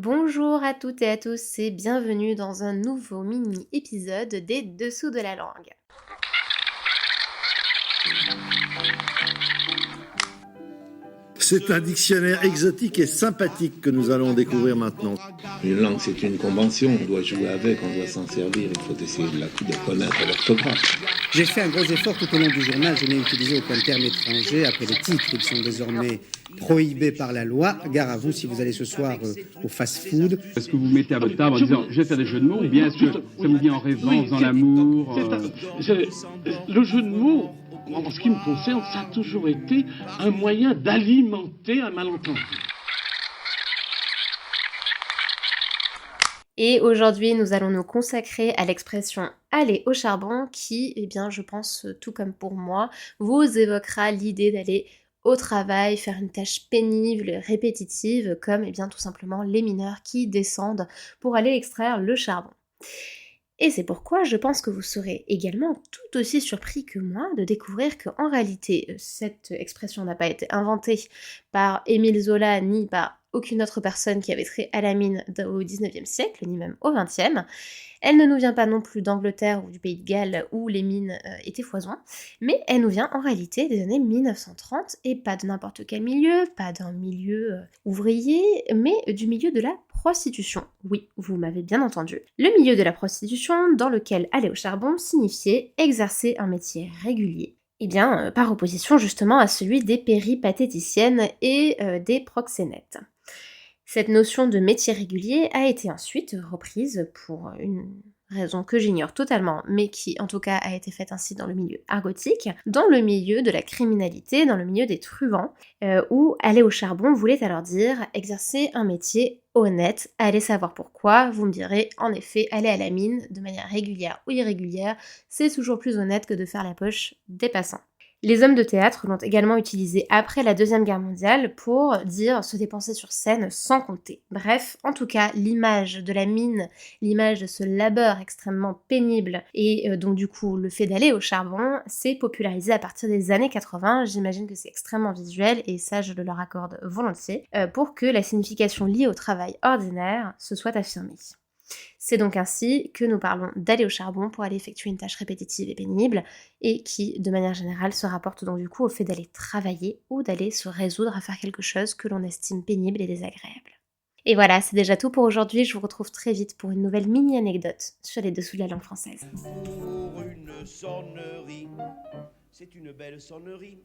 Bonjour à toutes et à tous et bienvenue dans un nouveau mini-épisode des Dessous de la langue. C'est un dictionnaire exotique et sympathique que nous allons découvrir maintenant. Une langue, c'est une convention, on doit jouer avec, on doit s'en servir, il faut essayer de connaître l'orthographe. J'ai fait un gros effort tout au long du journal, je n'ai utilisé aucun terme étranger. Après les titres, ils sont désormais prohibés par la loi. Gare à vous si vous allez ce soir au fast-food. Est-ce que vous mettez à votre table en disant je vais faire des jeux de mots ou bien est-ce que ça vous vient en rêvant, en faisant l'amour Le jeu de mots, en ce qui me concerne, ça a toujours été un moyen d'alimenter un malentendu. Et aujourd'hui, nous allons nous consacrer à l'expression « aller au charbon » qui, je pense, tout comme pour moi, vous évoquera l'idée d'aller au travail, faire une tâche pénible, répétitive, comme tout simplement les mineurs qui descendent pour aller extraire le charbon. Et c'est pourquoi je pense que vous serez également tout aussi surpris que moi de découvrir qu'en réalité, cette expression n'a pas été inventée par Émile Zola ni par aucune autre personne qui avait trait à la mine au XIXe siècle, ni même au XXe. Elle ne nous vient pas non plus d'Angleterre ou du Pays de Galles où les mines étaient foison, mais elle nous vient en réalité des années 1930 et pas de n'importe quel milieu, pas d'un milieu ouvrier, mais du milieu de la prostitution. Oui, vous m'avez bien entendu. Le milieu de la prostitution dans lequel aller au charbon signifiait exercer un métier régulier. Par opposition justement à celui des péripatéticiennes et des proxénètes. Cette notion de métier régulier a été ensuite reprise pour une raison que j'ignore totalement, mais qui en tout cas a été faite ainsi dans le milieu argotique, dans le milieu de la criminalité, dans le milieu des truands, où aller au charbon voulait alors dire exercer un métier honnête. Allez savoir pourquoi, vous me direz, en effet, aller à la mine de manière régulière ou irrégulière, c'est toujours plus honnête que de faire la poche des passants. Les hommes de théâtre l'ont également utilisé après la Deuxième Guerre mondiale pour dire se dépenser sur scène sans compter. Bref, en tout cas, l'image de la mine, l'image de ce labeur extrêmement pénible et donc du coup le fait d'aller au charbon, s'est popularisé à partir des années 80. J'imagine que c'est extrêmement visuel et ça je le leur accorde volontiers pour que la signification liée au travail ordinaire se soit affirmée. C'est donc ainsi que nous parlons d'aller au charbon pour aller effectuer une tâche répétitive et pénible et qui, de manière générale, se rapporte donc du coup au fait d'aller travailler ou d'aller se résoudre à faire quelque chose que l'on estime pénible et désagréable. Et voilà, c'est déjà tout pour aujourd'hui. Je vous retrouve très vite pour une nouvelle mini-anecdote sur les dessous de la langue française. Pour une sonnerie, c'est une belle sonnerie.